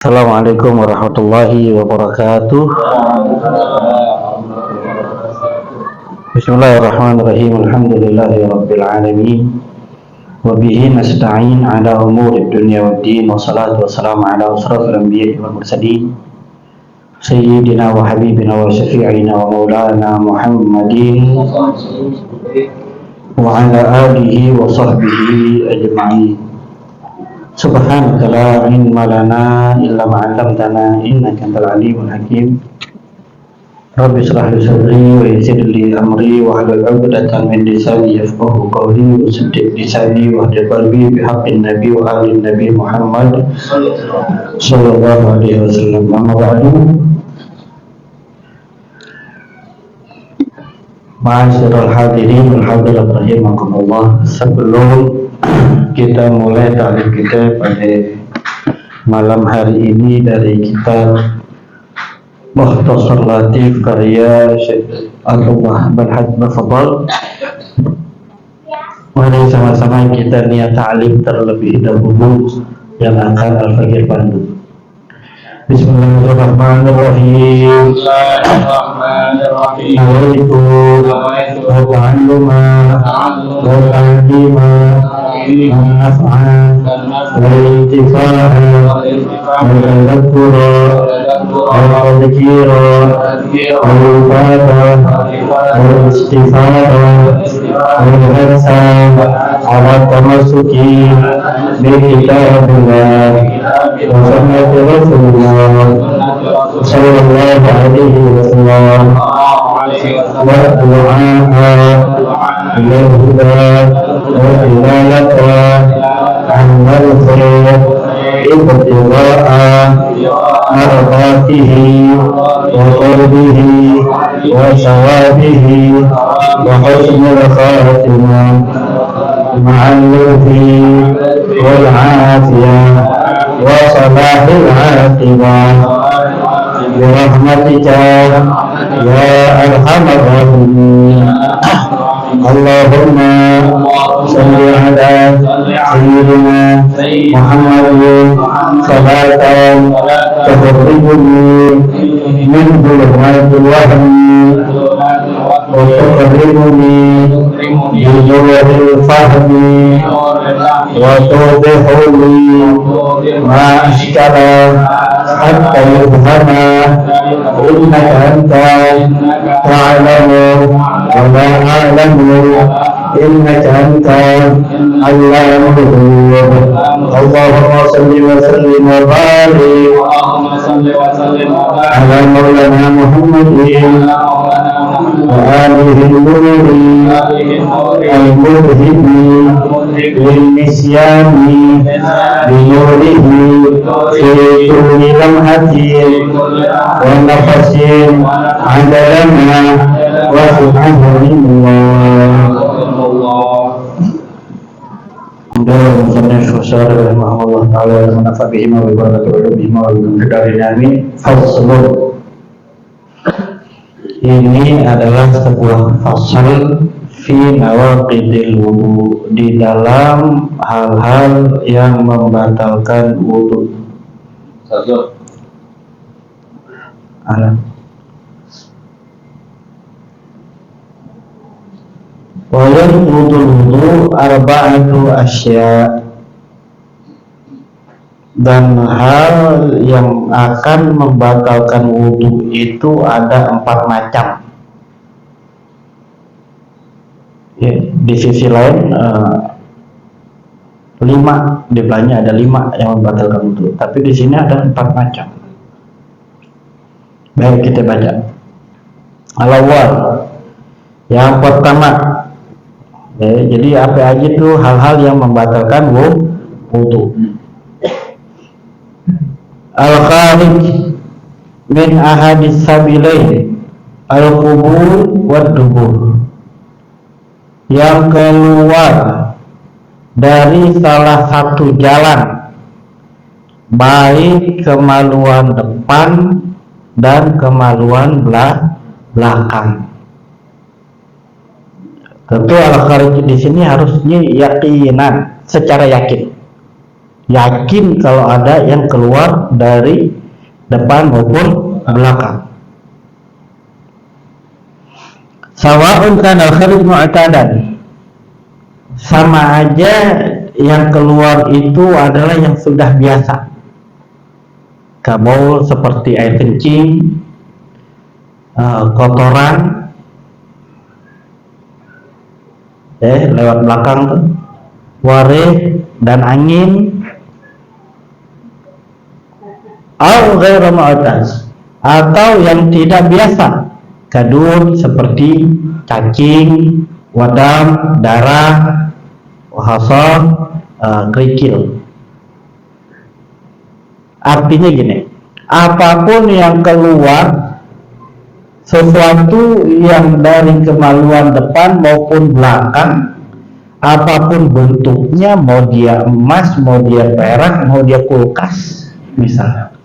Assalamualaikum warahmatullahi wabarakatuh. Bismillahirrahmanirrahim. Alhamdulillahirabbil alamin. Wa bihi nasta'in ala umuri dunya waddin. Wassalatu wassalamu ala asrofil anbiya'i wal mursalin. Sayyidina wa habibina wa syafi'ina wa maulana Muhammadin wa ala alihi wa sahbihi ajma'in. Subhanaka la ilma lana illa ma 'allamtana innaka antal alimul hakim. Rabbi shrah li sadri wa yassir li amri wa hlul 'uqdatam min lisani yafqahu qawli wa saddid lisani wa hdi qalbi bi haqqin nabi wa ali nabi Muhammad sallallahu alaihi wasallam. Amma ba'du. Ma'asyiral hadirin wal hadirat rahimakumullah. Sebelum kita mulai ta'lim kita pada malam hari ini dari kitab Mukhtasar Latif karya Syekh Abdullah bin Hajj Fadl, mari sama-sama kita niat ta'lim terlebih dahulu yang akan Al-Fakir pandu. Bismillahirrahmanirrahim. Assalamualaikum warahmatullahi wabarakatuh. Al-af'al wal-intifa'ah wal-tadhakkura wal-tadhkira wal-mufatah wal-istifadah wal-hassan ala-tamasuki bi-kitabillah wa sunnati Rasulullah sallallahu alaihi wasallam wa du'a'a ila-huda وَإِلَّا عَنَّ الْخَيْرِ ابْتِغَاءَ مَرْضَاتِهِ وَقُرْبِهِ وَثَوَابِهِ وَحُسْنِ الْخَاتِمَةِ مَعَ اللُّطْفِ وَالْعَافِيَةِ وَصَلَاحِ الْعَاقِبَةِ بِرَحْمَتِكَ يَا أَرْحَمَ الرَّاحِمِينَ. Allahumma salli ala sayyidina Muhammadin salatan tukhrijuni min dhulumatil wahmi wa tuqarribuni bi nuril fahmi wa tudhihuli ma ashkala hatta yufhama innaka anta ta'lamu wa la a'lamu innaka anta allamul ghuyub. Allahumma salli wa sallim wa barik ala maulana Muhammadin wa alihi al-nuri al-mudhimi lil nisyani bi nurihi fi kulli lamhatin wa nafasin adalana wa subhanallah. Dan musannif Syarih rahimahullah ta'ala wa nafa'a bihi wa bi barakatihi bihi wa bi qadari amin. Faslun. Ini adalah sebuah fasal fi nawaqidil wudu, di dalam hal-hal yang membatalkan wudu. Wa yanqudul wudu arba'atu asya', dan hal yang akan membatalkan wudu itu ada 4 macam. Ya, di sisi lain 5, di belakangnya ada 5 yang membatalkan wudu, tapi di sini ada 4 macam. Baik, kita baca. Al-awwal, yang pertama. Jadi apa aja tuh hal-hal yang membatalkan wudu? Al-kharij min ahadis sabilain al-qubur wad dubur, yang keluar dari salah satu jalan, baik kemaluan depan dan kemaluan belakang. Tentu al-kharij di sini harusnya yakinan, secara yakin. yakin kalau ada yang keluar dari depan maupun belakang. Sawa'un kana al-kharij mu'tadan, sama aja yang keluar itu adalah yang sudah biasa, kabul seperti air kencing, kotoran, lewat belakang tuh, warih dan angin, atau yang tidak biasa, kadun seperti cacing, wadam, darah, hasad, kerikil. Artinya gini, apapun yang keluar, sesuatu yang dari kemaluan depan maupun belakang, apapun bentuknya, mau dia emas, mau dia perak, mau dia kulkas misalnya,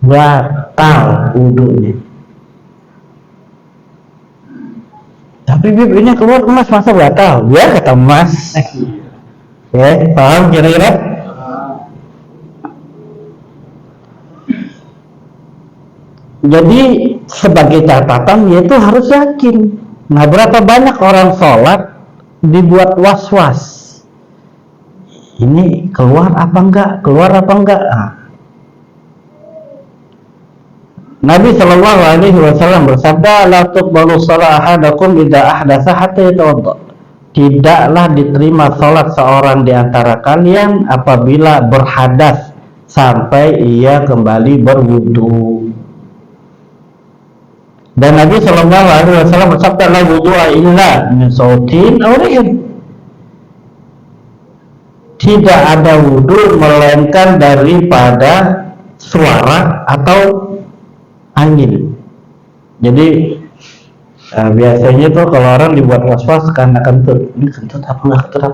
batal wudunya. Tapi ini keluar emas, masa batal? Dia kata emas. Ya, paham kira-kira? Jadi sebagai catatan yaitu harus yakin. Nah, berapa banyak orang sholat dibuat was-was, ini keluar apa enggak, keluar apa enggak. Nabi Shallallahu Alaihi Wasallam bersabda, la tuqbalu shalah ahadakum idza ahdatsa hatta yatawadda. Tidaklah diterima salat seorang di antara kalian apabila berhadas sampai ia kembali berwudu. Dan Nabi Shallallahu Alaihi Wasallam bersabda, la wudu'a illa min sautin aw rihin. Tidak ada wudu melainkan daripada suara atau angin. Jadi biasanya tuh kalau orang dibuat was-was karena kentut, ini kentut apa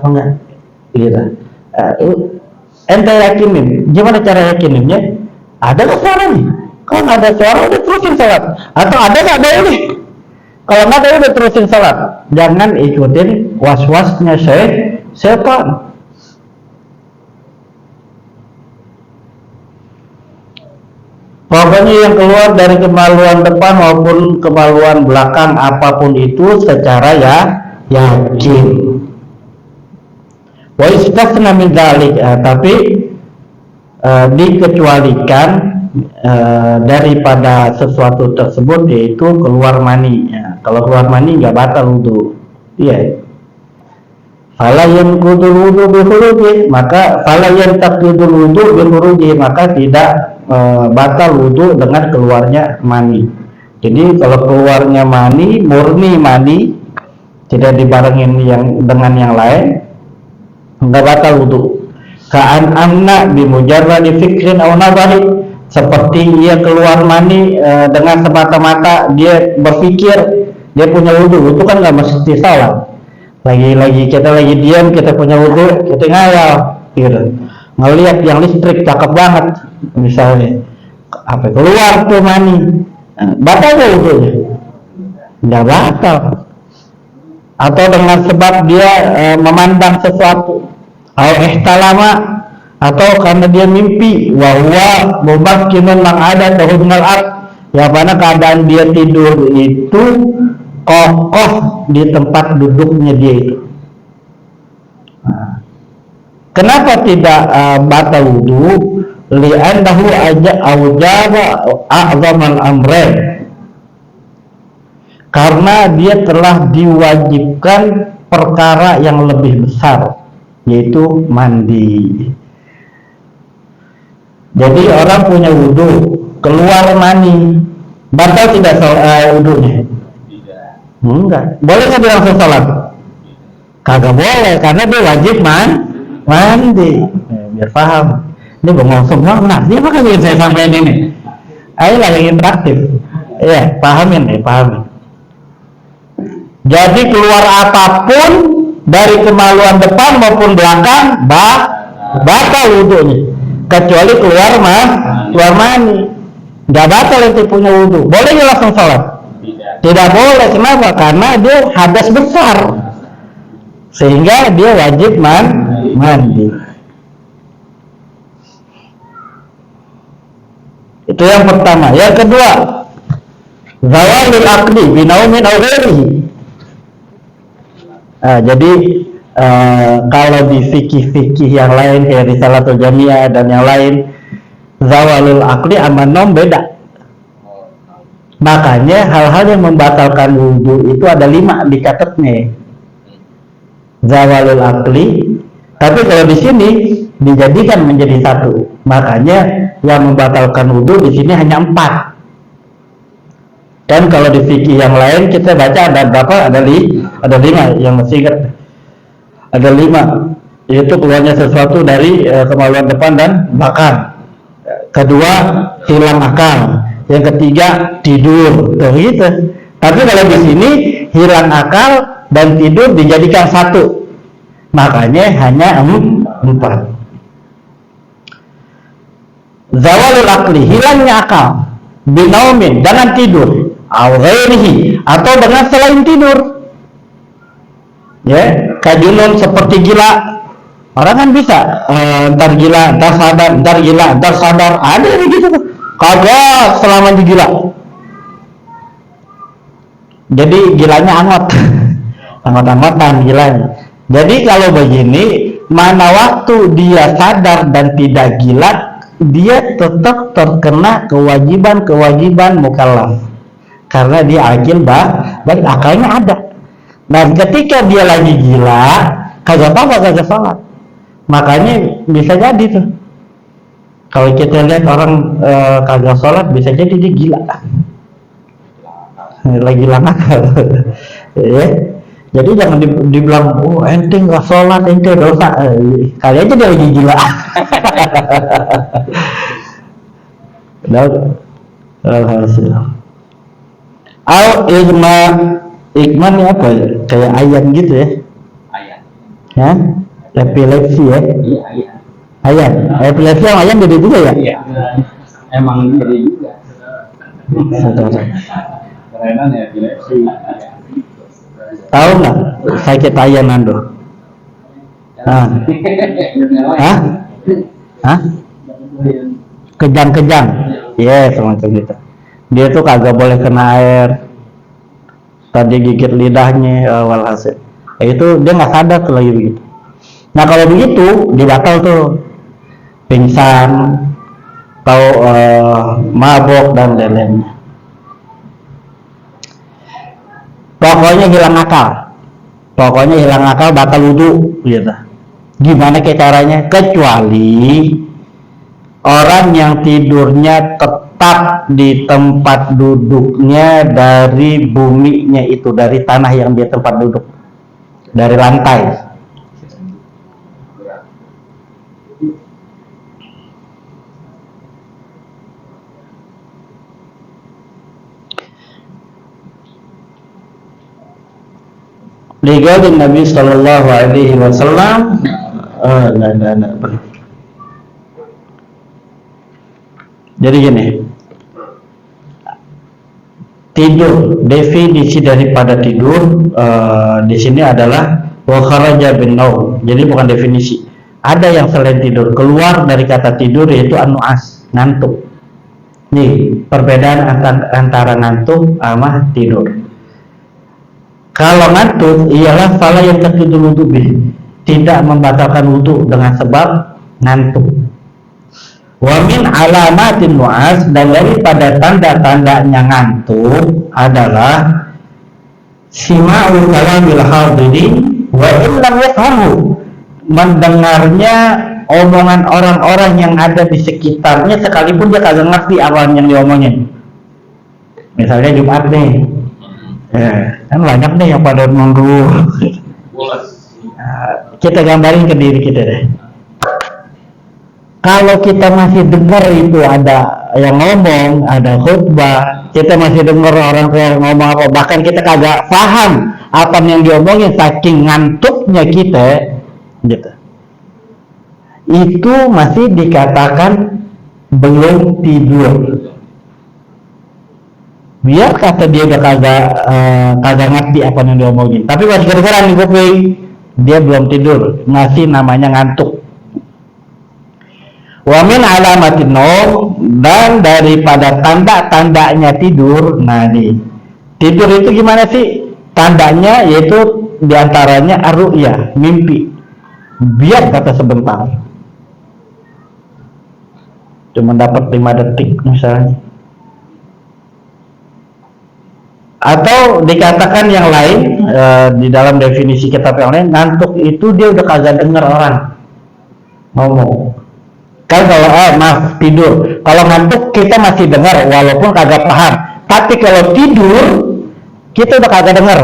enggak, gitu. Ente yakinin, gimana cara yakininnya? Ada nggak suara nih? Kalau nggak ada suara udah terusin sholat. Atau ada nggak ada ini? Kalau nggak ada udah terusin sholat. Jangan ikutin was-wasnya setan. Pokoknya yang keluar dari kemaluan depan maupun kemaluan belakang apapun itu secara yakin. Wa istasna min dzalik, tapi dikecualikan daripada sesuatu tersebut, yaitu keluar mani. Kalau keluar mani nggak batal wudu. Iya. Fala yanqudul wudu bi khuruji, maka fala yantaqidul wudu bi khuruji, maka tidak batal wudu dengan keluarnya mani. Jadi kalau keluarnya mani, murni mani, tidak dibarengin dengan yang lain, nggak batal wudu. Ka'an anna bi mujarradi fikrin aw nadari, seperti ia keluar mani dengan semata-mata dia berpikir dia punya wudu, itu kan nggak mesti salah. Lagi kita lagi diam, kita punya wudu, kita ngayal, gitu. Ngelihat yang listrik cakep banget, misalnya, apa keluar tuh mani, batal gak wudunya? Nggak batal. Atau dengan sebab dia memandang sesuatu, ihtalama, atau karena dia mimpi, wahwa mumakkinun mang ada tahunal ard, ya mana keadaan dia tidur itu kokoh di tempat duduknya dia itu. Kenapa tidak batal wudu? Li'annahu awjaba a'zamal amrain, karena dia telah diwajibkan perkara yang lebih besar, yaitu mandi. Jadi orang punya wudu, keluar mani, batal tidak wudunya? Enggak. Boleh nggak dia langsung sholat? Kagak boleh, karena dia wajib mandi. Biar paham. Ini bengong semua, nah dia apa yang saya sampaikan ini? Ayolah yang interaktif. Iya, pahamin. Jadi keluar apapun dari kemaluan depan maupun belakang, batal wudunya. Kecuali keluar mani, nggak batal itu punya wudu. Boleh nggak langsung sholat? Tidak boleh. Kenapa? Karena dia hadas besar, sehingga dia wajib mandi. Itu yang pertama. Yang kedua, zawalul aqli binaumin aw ghairihi. Jadi kalau di fikih-fikih yang lain kayak Risalatul Jamiah dan yang lain, zawalul aqli sama nom beda. Makanya hal-hal yang membatalkan wudu itu ada 5 dicatatnya. Zawalul aqli, tapi kalau di sini dijadikan menjadi 1. Makanya yang membatalkan wudu di sini hanya 4. Dan kalau di fikih yang lain kita baca ada berapa? Ada 5 yang masih ingat. Ada 5, yaitu keluarnya sesuatu dari kemaluan depan dan belakang. Kedua, hilang akal. Yang ketiga, tidur. Tuh gitu. Tapi kalau di sini hilang akal dan tidur dijadikan 1. Makanya hanya 4. Zawalul aqli, hilangnya akal, binaumin, dengan tidur, aw ghairihi, atau dengan selain tidur. Ya, kajunun seperti gila. Orang kan bisa ntar gila, ntar sadar, ntar gila, ntar sadar. Ada yang gitu tuh. Kagak selama digila. Jadi gilanya angot. Angot-angotan gilanya. Jadi kalau begini, mana waktu dia sadar dan tidak gila, dia tetap terkena kewajiban mukallaf. Karena dia akil dan akalnya ada. Dan ketika dia lagi gila, kagak apa-apa, kagak salat. Makanya bisa jadi tuh. Kalau kita lihat orang kagak sholat, bisa jadi dia gila. Lagi lama ya. Jadi jangan dibilang, oh ente nggak sholat, ente dosa. Kali aja dia lagi gila. Ikman ini apa ya? Kayak ayam gitu ya? Ayam. Ya? Epilepsi ya? Iya, ayam. Ayam. Epilepsi sama ayam beda juga ya? Iya. Emang beda juga. Kerenan ya epilepsi. Tahu nggak sakit ayam Nando? Kejang-kejang. Iya, semacam gitu. Dia tuh kagak boleh kena air. Tadi gigit lidahnya, walhasil. Itu dia nggak sadar tuh lagi begitu. Nah kalau begitu dibatal tuh, pingsan, atau mabok dan lain-lainnya. Pokoknya hilang akal, batal wudu gitu. Gimana ke caranya? Kecuali orang yang tidurnya tetap di tempat duduknya dari buminya itu, dari tanah yang dia tempat duduk, dari lantai. Liqaulin Nabi sallallahu alaihi wasallam Jadi gini, tidur, definisi daripada tidur di sini adalah wa kharaja bin naum. Jadi bukan definisi. Ada yang selain tidur, keluar dari kata tidur, yaitu an-nu'as, ngantuk. Nih, perbedaan antara ngantuk sama tidur. Kalau ngantuk ialah salah yang tertuduh wudu, tidak membatalkan wudu dengan sebab ngantuk. Wa min alamatin nu'as, dan daripada tanda-tandanya ngantuk adalah sima'ul kalamil hadirin wa illam yafhamu, mendengarnya omongan orang-orang yang ada di sekitarnya sekalipun dia kagak ngerti apa yang diomongin. Misalnya Jumat nih, kan banyak nih yang pada nunggu. Kita gambarin ke diri kita deh. Kalau kita masih dengar itu ada yang ngomong, ada khutbah, kita masih dengar orang tua ngomong apa, bahkan kita kagak paham apa yang diomongin saking ngantuknya kita, gitu. Itu masih dikatakan belum tidur. Biar kata dia udah kagak ngerti apa yang diomongin, tapi pas gara-gara nih kuping, dia belum tidur, masih namanya ngantuk. Wa min alamatin naum, dan daripada tanda-tandanya tidur. Nah nih, tidur itu gimana sih tandanya? Yaitu diantaranya ar-ru'ya, mimpi. Biar kata sebentar, cuma dapat 5 detik misalnya. Atau dikatakan yang lain, di dalam definisi kitab yang lain, ngantuk itu dia udah kagak denger orang ngomong. Kan kalau tidur, kalau ngantuk kita masih dengar walaupun kagak paham, tapi kalau tidur kita udah kagak dengar.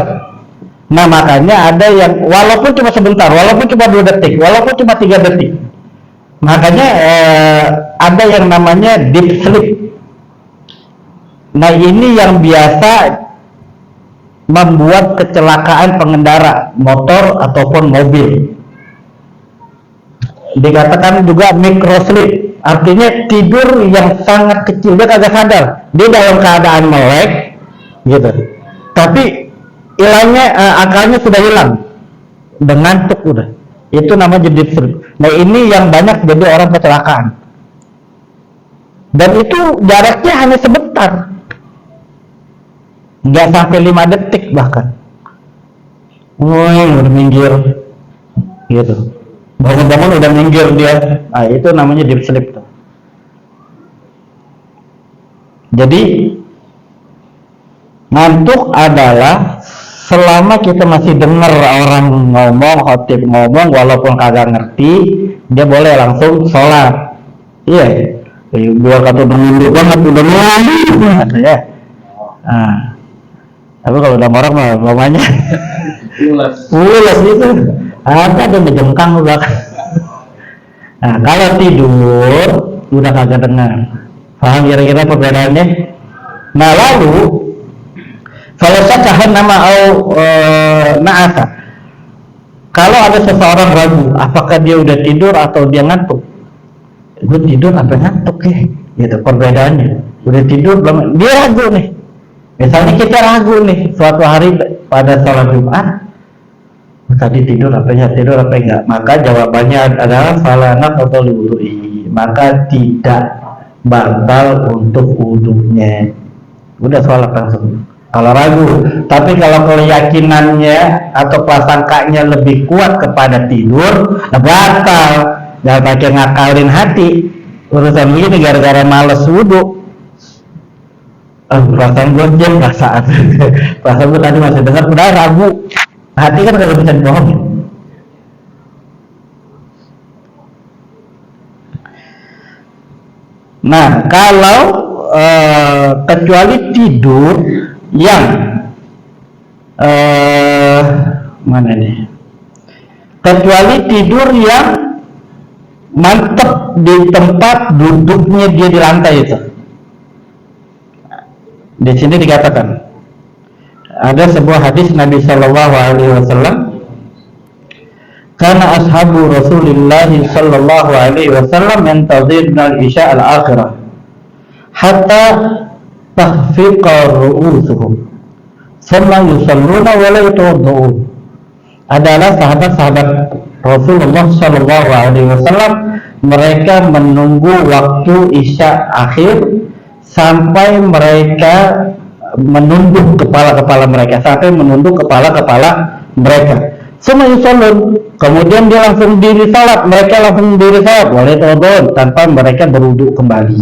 Nah makanya ada yang walaupun cuma sebentar, walaupun cuma 2 detik, walaupun cuma 3 detik, makanya ada yang namanya deep sleep. Nah ini yang biasa membuat kecelakaan pengendara motor ataupun mobil. Dikatakan juga microsleep, artinya tidur yang sangat kecil, dia kagak sadar, dia dalam keadaan melek gitu, tapi hilangnya akalnya sudah hilang, udah ngantuk udah, itu namanya deep sleep. Nah ini yang banyak jadi orang kecelakaan, dan itu jaraknya hanya sebentar, nggak sampai 5 detik bahkan, udah minggir gitu. Bangun-bangun udah minggir dia. Nah, itu namanya deep sleep tuh. Jadi ngantuk adalah selama kita masih dengar orang ngomong, khotib ngomong, walaupun kagak ngerti, dia boleh langsung sholat. Iya, biar kata udah nunduk banget, udah nunduk ya. Nah, tapi kalau udah orang mah mamanya pulas gitu. Ada menjengkang udah. Nah kalau tidur udah kagak dengar. Paham kira-kira perbedaannya? Nah lalu kalau sacahan nama naasa, kalau ada seseorang ragu apakah dia udah tidur atau dia ngantuk, gue tidur apa ngantuk ya? Gitu perbedaannya. Udah tidur belum? Dia ragu nih. Misalnya kita ragu nih suatu hari pada sholat Jumat, tadi tidur apa ya, tidur apa enggak, maka jawabannya adalah falana atau wudu'i, maka tidak batal untuk wudunya, udah sholat langsung kalau ragu. Tapi kalau keyakinannya atau prasangkanya lebih kuat kepada tidur, batal. Jangan pakai ngakalin hati urusan ini gara-gara males wudu. Perasaan gue jam saat perasaan gue tadi masih dengar, udah ragu. Hati kan kalau bisa dibohongin. Nah, kalau kecuali tidur yang mana nih? Kecuali tidur yang mantep di tempat duduknya dia di lantai itu. Di sini dikatakan ada sebuah hadis Nabi Shallallahu Alaihi Wasallam, karena ashabu Rasulullah Shallallahu Alaihi Wasallam mentazirna al-isya al-akhirah hatta tahfiqa ru'usuhum thumma yusalluna wa la yatawadda'un. Adalah sahabat-sahabat Rasulullah Shallallahu Alaihi Wasallam, mereka menunggu waktu isya akhir sampai mereka menunduk kepala-kepala mereka, sampai menunduk kepala-kepala mereka. Semua yusallun, kemudian dia langsung diri salat, mereka langsung diri salat, boleh tawadun, tanpa mereka berwudu kembali.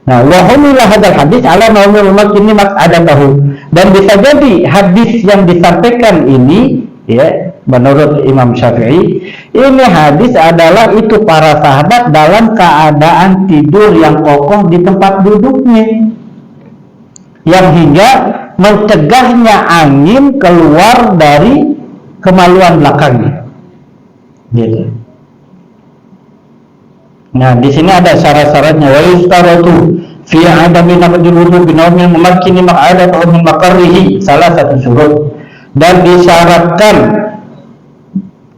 Nah, wahumilah hadal hadis ala naumil umat ini ada tahu, dan bisa jadi hadis yang disampaikan ini, ya, menurut Imam Syafi'i, ini hadis adalah itu para sahabat dalam keadaan tidur yang kokoh di tempat duduknya, yang hingga mencegahnya angin keluar dari kemaluan belakangnya. Gitu. Nah, di sini ada syarat-syaratnya. Wa yustaratu fi adami naqdil wudu bi nawmin mumakkini maq'adatahu min maqarrihi, salah satu syurut. Dan disyaratkan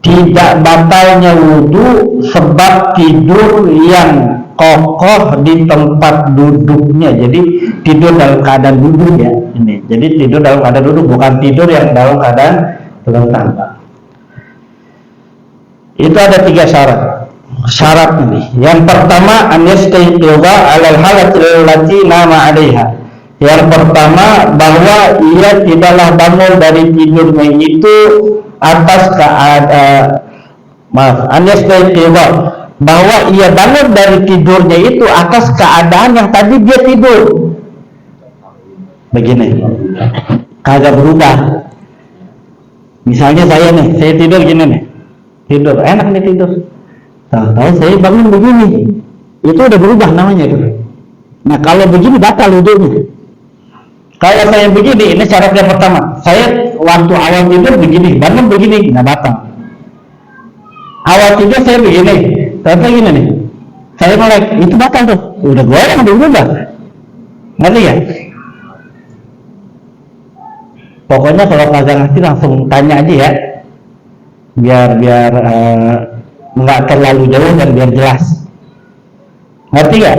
tidak batalnya wudu sebab tidur yang kokoh di tempat duduknya. Jadi tidur dalam keadaan duduk ya ini. Jadi tidur dalam keadaan duduk, bukan tidur yang dalam keadaan terlentang. Itu ada 3 syarat. syarat ini. Yang pertama, an yastayqiza 'ala al-halati allati nama 'alaiha. Yang pertama, bahwa ia tidaklah bangun dari tidurnya itu atas an yastayqiza, bahwa ia bangun dari tidurnya itu atas keadaan yang tadi dia tidur. Begini, kagak berubah. Misalnya saya tidur gini nih, tidur enak nih tidur. Tahu saya bangun begini, itu udah berubah namanya itu. Nah kalau begini batal wudunya. Kalau saya begini, ini syaratnya pertama. Saya waktu awal tidur begini, bangun begini, nggak batal. Awal tidur saya begini, ternyata gini nih, saya melek, itu batal tuh. Udah goyang, udah berubah. Ngerti ya? Pokoknya kalau kagak ngerti langsung tanya aja ya, biar nggak terlalu jauh dan biar jelas. Ngerti ya?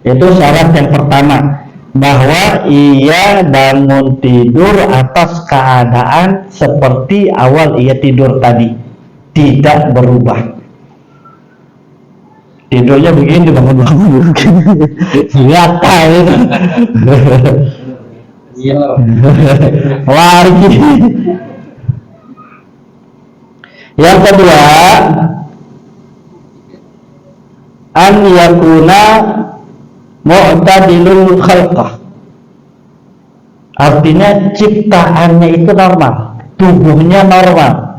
Itu syarat yang pertama, bahwa ia bangun tidur atas keadaan seperti awal ia tidur tadi, tidak berubah. Tidurnya begini, bangun-bangun begini, nyata itu. Lagi. Yang kedua, an yakuna mu'tadilul khalqah. Artinya ciptaannya itu normal, tubuhnya normal.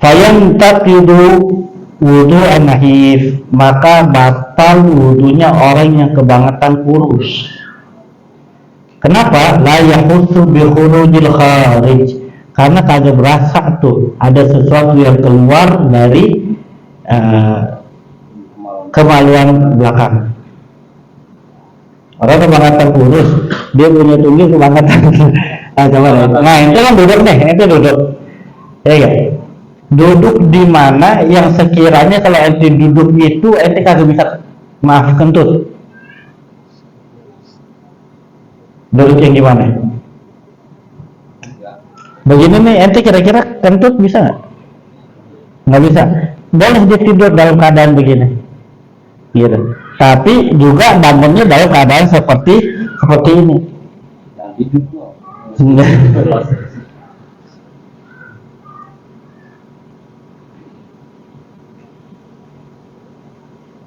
Fayantaqidu wudu'an nahif, maka batal wudunya orang yang kebangetan kurus. Kenapa? La yahussu bi khurujil kharij, karena kagak berasa tuh ada sesuatu yang keluar dari kemaluan belakang. Orang kebangetan kurus, dia punya tunggil kebangetan. Nah, itu kan duduk nih, itu duduk. Ya kan? Duduk di mana yang sekiranya kalau ente duduk itu ente kagak bisa, maaf, kentut. Duduk yang gimana? Begini nih, ente kira-kira kentut bisa nggak? Nggak bisa. Boleh dia tidur dalam keadaan begini, gitu. Tapi juga bangunnya dalam keadaan seperti ini.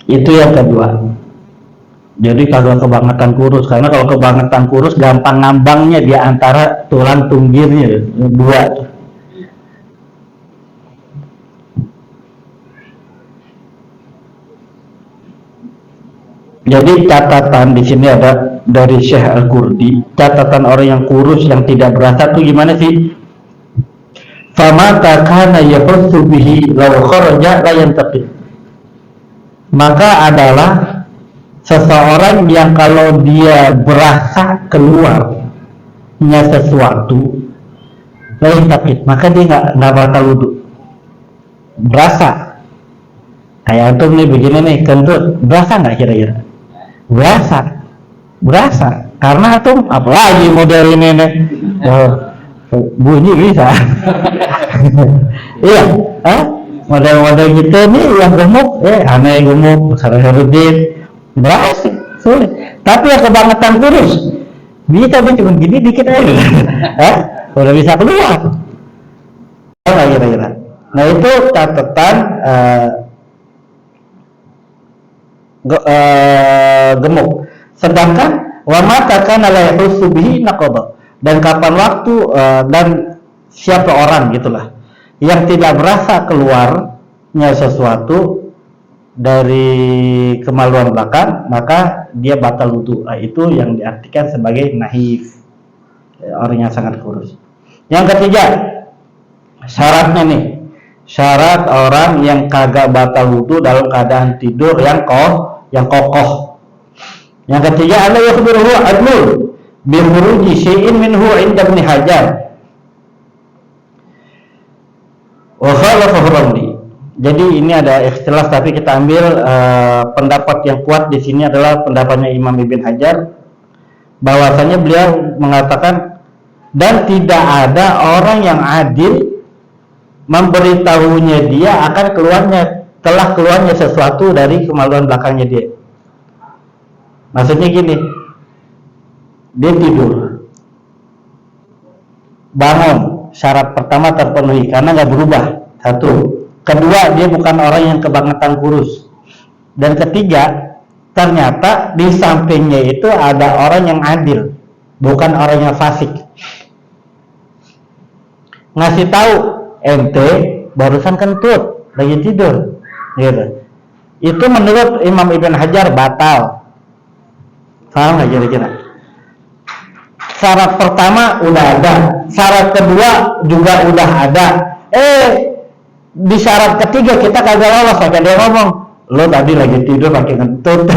Itu yang kedua. Jadi kalau kebangetan kurus, karena kalau kebangetan kurus gampang ngambangnya di antara tulang tunggirnya dua. Jadi catatan di sini ada dari Syekh Al-Qurdi, catatan orang yang kurus yang tidak berasa tuh gimana sih? Famata kana yafsu bihi law kharaja la yantaqi. Maka adalah seseorang yang kalau dia berasa keluarnya sesuatu la yantaqi, maka dia nggak batal wudu. Berasa kayak antum nih begini nih, kentut, berasa nggak kira-kira? Berasa karena tuh apalagi model ini nih, bunyi bisa. Iya, model-model gitu nih yang gemuk, aneh gemuk, Sarahudin, berasa sulit. Tapi yang kebangetan kurus bisa cuma gini dikit aja, udah bisa keluar. Kira-kira. Nah itu catatan gemuk. Sedangkan wa mata kana la yahusu bihi naqaba, dan kapan waktu dan siapa orang gitulah yang tidak berasa keluarnya sesuatu dari kemaluan belakang, maka dia batal wudu. Itu yang diartikan sebagai nahif, orang yang sangat kurus. Yang ketiga, syaratnya nih, syarat orang yang kagak batal wudu dalam keadaan tidur yang kokoh. Yang ketiga, Allah yakhbiruhu adlul bi khuruji syai'in minhu 'inda Ibnu Hajar wa khalafahu Ramli. Jadi ini ada ikhtilaf, tapi kita ambil pendapat yang kuat di sini adalah pendapatnya Imam Ibn Hajar, bahwasanya beliau mengatakan dan tidak ada orang yang adil memberitahunya dia akan telah keluarnya sesuatu dari kemaluan belakangnya dia. Maksudnya gini, dia tidur, bangun, syarat pertama terpenuhi karena nggak berubah, satu. Kedua, dia bukan orang yang kebangetan kurus. Dan ketiga, ternyata di sampingnya itu ada orang yang adil, bukan orang yang fasik. Ngasih tahu, ente barusan kentut, lagi tidur, gitu. Itu menurut Imam Ibn Hajar batal. Paham nggak kira-kira? Syarat pertama udah ada, syarat kedua juga udah ada. Di syarat ketiga kita kagak lolos, maka dia ngomong, lo tadi lagi tidur pakai kentut.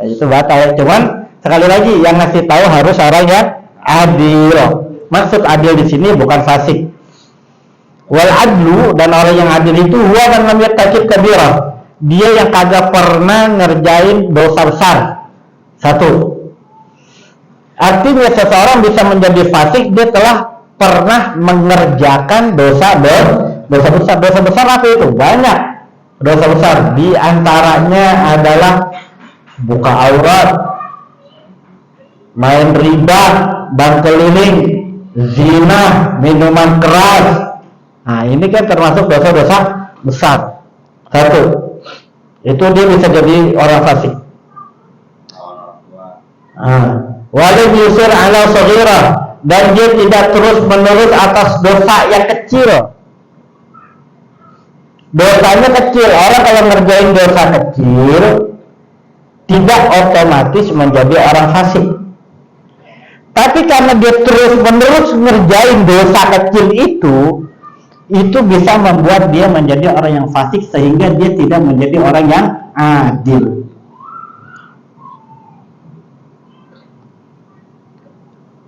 Itu batal. Cuman sekali lagi yang ngasih tahu harus orang yang adil. Maksud adil di sini bukan fasik. Wal adlu, dan orang yang adil itu huwa man lam yartakib kabirah. Dia yang kagak pernah ngerjain dosa besar. Satu. Artinya seseorang bisa menjadi fasik dia telah pernah mengerjakan dosa besar. Dosa besar apa itu? Banyak dosa besar. Di antaranya adalah buka aurat, main riba, bank keliling, zina, minuman keras. Nah, ini kan termasuk dosa-dosa besar. Satu. Itu dia bisa jadi orang fasik. Walau yusir ala saghirah, dan dia tidak terus menerus atas dosa yang kecil. Dosanya kecil. Orang kalau ngerjain dosa kecil tidak otomatis menjadi orang fasik. Tapi karena dia terus menerus ngerjain dosa kecil itu bisa membuat dia menjadi orang yang fasik sehingga dia tidak menjadi orang yang adil.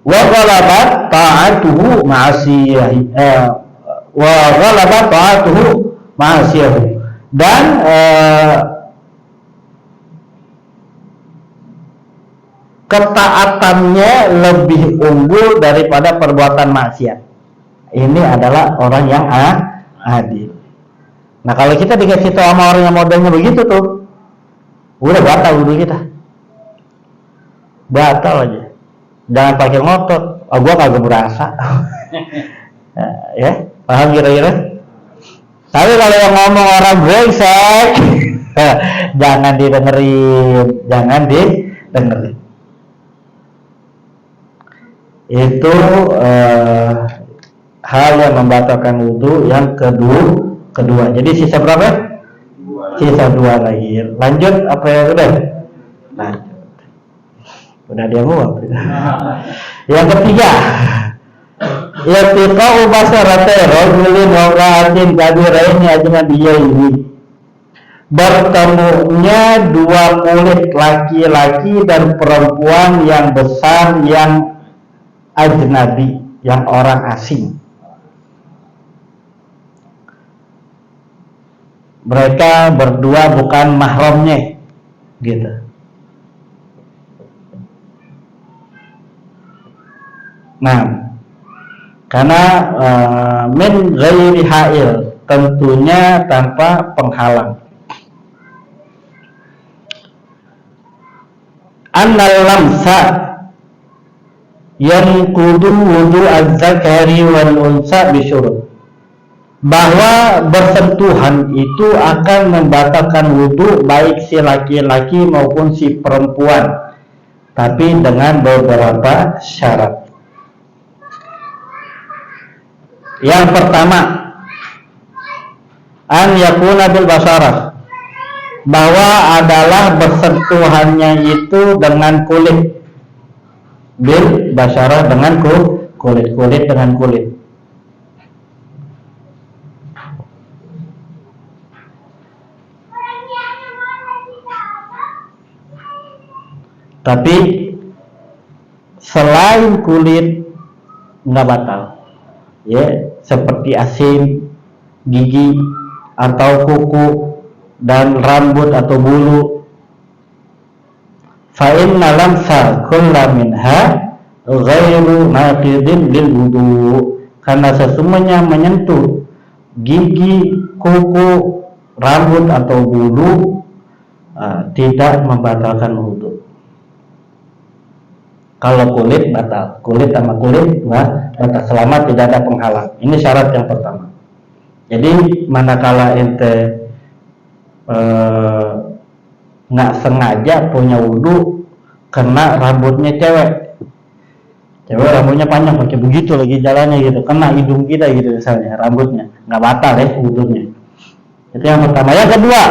Wa ghalabat ta'atuhu ma'asiyahi dan ketaatannya lebih unggul daripada perbuatan maksiat. Ini adalah orang yang adil. Nah, kalau kita dikasih tahu sama orang yang modelnya begitu tuh, udah batal wudhu kita. Batal aja. Jangan pakai ngotot. Gua kagak berasa. Ya, paham kira-kira? Tapi kalau yang ngomong orang brengsek, jangan didengerin. Itu hal yang membatalkan wudhu yang kedua. Jadi sisa berapa? Sisa 2 lagi. Lanjut apa yang udah? Lanjut. Udah dia muak. Yang ketiga, yatiqa'u basarate rajulin wa imra'atin kabiraini ajnabiyyaini. Bertemunya 2 kulit laki-laki dan perempuan yang besar yang ajnabi, yang orang asing. Mereka berdua bukan mahramnya, gitu. Nah, karena min ghairi ha'il, tentunya tanpa penghalang. Annal lamsa yanqudu wudu az-zakari wal unsa bisyurut. Bahwa bersentuhan itu akan membatalkan wudu baik si laki-laki maupun si perempuan, tapi dengan beberapa syarat. Yang pertama, an yakuna bil basarah, bahwa adalah bersentuhannya itu dengan kulit. Bil basarah dengan kulit dengan kulit. Tapi selain kulit nggak batal. Ya, seperti asin, gigi, atau kuku, dan rambut atau bulu. Fa inna lamsa kulla minha ghairu naqidin lil wudu, karena sesungguhnya menyentuh gigi, kuku, rambut atau bulu tidak membatalkan wudu. Kalau kulit batal, kulit sama kulit batal selama tidak ada penghalang. Ini syarat yang pertama. Jadi manakala ente nggak sengaja punya wudu kena rambutnya cewek rambutnya panjang pakai begitu lagi jalannya gitu, kena hidung kita gitu misalnya rambutnya, nggak batal ya wudunya. Itu yang pertama. Yang kedua,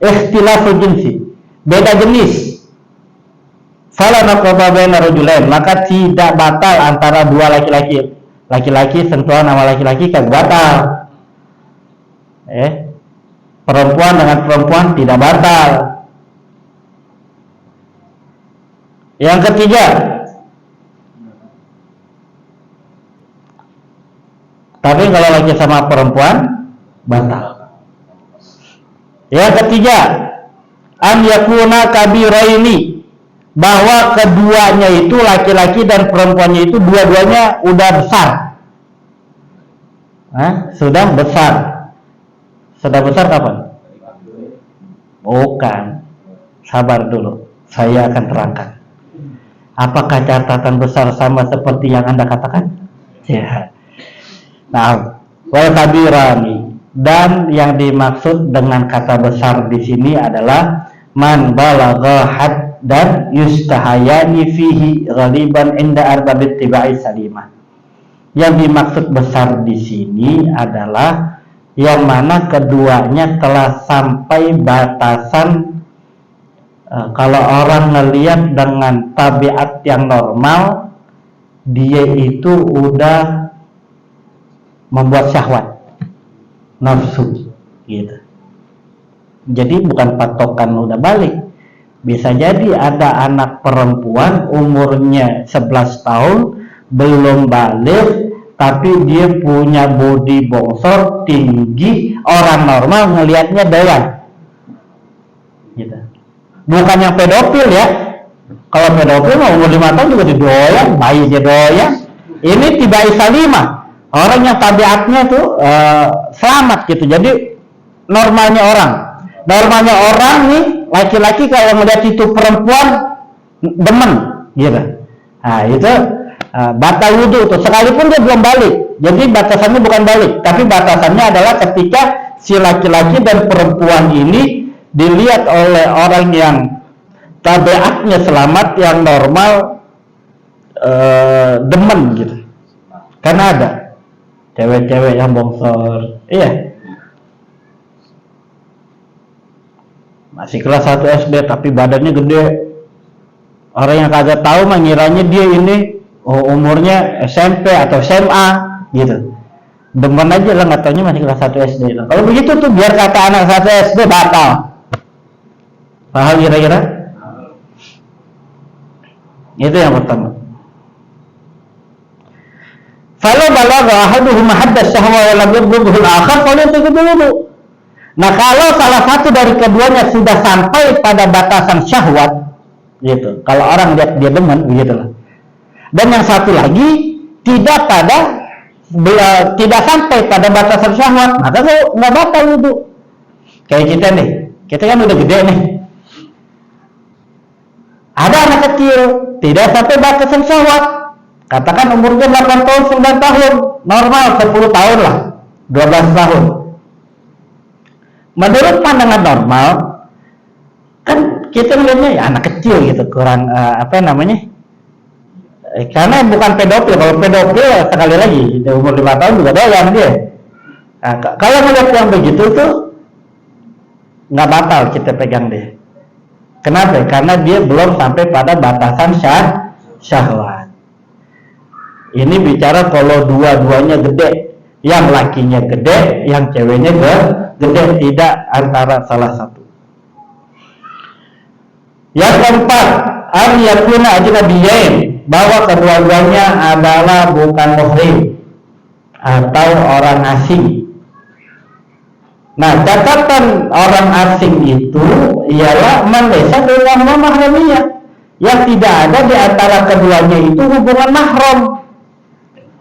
ikhtilaful jinsi, beda jenis. Fala naqaba baina rajulain, maka tidak batal antara dua laki-laki. Laki-laki sentuhan sama laki-laki kagak batal. Perempuan dengan perempuan tidak batal. Yang ketiga, tapi kalau laki sama perempuan batal. Yang ketiga, an yakuna kabiraini, bahwa keduanya itu laki-laki dan perempuannya itu dua-duanya udah besar. Sudah besar. Sudah besar kapan? Bukan. Sabar dulu, saya akan terangkan. Apakah catatan besar sama seperti yang Anda katakan? Ya. Nah, wal kabirani, dan yang dimaksud dengan kata besar di sini adalah man balagha had dan yustahayani fihi ghaliban inda arbabit tibai salimah. Yang dimaksud besar di sini adalah yang mana keduanya telah sampai batasan kalau orang ngelihat dengan tabiat yang normal, dia itu udah membuat syahwat, nafsu gitu. Jadi bukan patokan udah balik. Bisa jadi ada anak perempuan umurnya 11 tahun belum balik, tapi dia punya bodi bongsor tinggi, orang normal ngelihatnya doyan gitu. Bukan yang pedofil ya. Kalau pedofil mau umur 5 tahun juga didoyan, bayi dia doyan. Ini tibai salimah, orang yang tabiatnya tuh selamat gitu. Jadi normalnya orang nih, laki-laki kalau melihat itu perempuan demen gitu. Nah itu batal wudu tuh, sekalipun dia belum balik. Jadi batasannya bukan balik, tapi batasannya adalah ketika si laki-laki dan perempuan ini dilihat oleh orang yang tabiatnya selamat, yang normal, demen gitu. Karena ada cewek-cewek yang bongsor, iya, masih kelas 1 SD tapi badannya gede. Orang yang kagak tahu mah ngiranya dia ini umurnya SMP atau SMA gitu. Demen aja lah, nggak taunya masih kelas 1 SD. Kalau begitu tuh biar kata anak 1 SD batal. Paham kira-kira? Itu yang pertama. Kalau balagha ahaduhum hadda syahwa wa lam yablughu al-akhar falyataqidu dulu. Nah, kalau salah satu dari keduanya sudah sampai pada batasan syahwat gitu. Kalau orang lihat dia demen begitulah. Dan yang satu lagi tidak sampai pada batasan syahwat, maka nggak batal wudu. Kayak kita nih, kita kan udah gede nih. Ada anak kecil tidak sampai batasan syahwat, katakan umurnya 8 tahun, 9 tahun, normal 10 tahun lah, 12 tahun. Menurut pandangan normal, kan kita melihatnya ya anak kecil gitu, kurang karena bukan pedofil. Kalau pedofil sekali lagi umur 5 tahun juga doyan dia. Nah, kalau melihat yang begitu tuh nggak batal kita pegang dia. Kenapa? Karena dia belum sampai pada batasan syahwat. Ini bicara kalau dua-duanya gede, yang lakinya gede, yang ceweknya gede, tidak antara salah satu. Yang keempat, an yakuna ajnabiyyain, bahwa kedua-duanya adalah bukan muhrim atau orang asing. Nah, catatan orang asing itu ialah man laysa bainahu mahramiyah, yang tidak ada di antara keduanya itu hubungan mahram.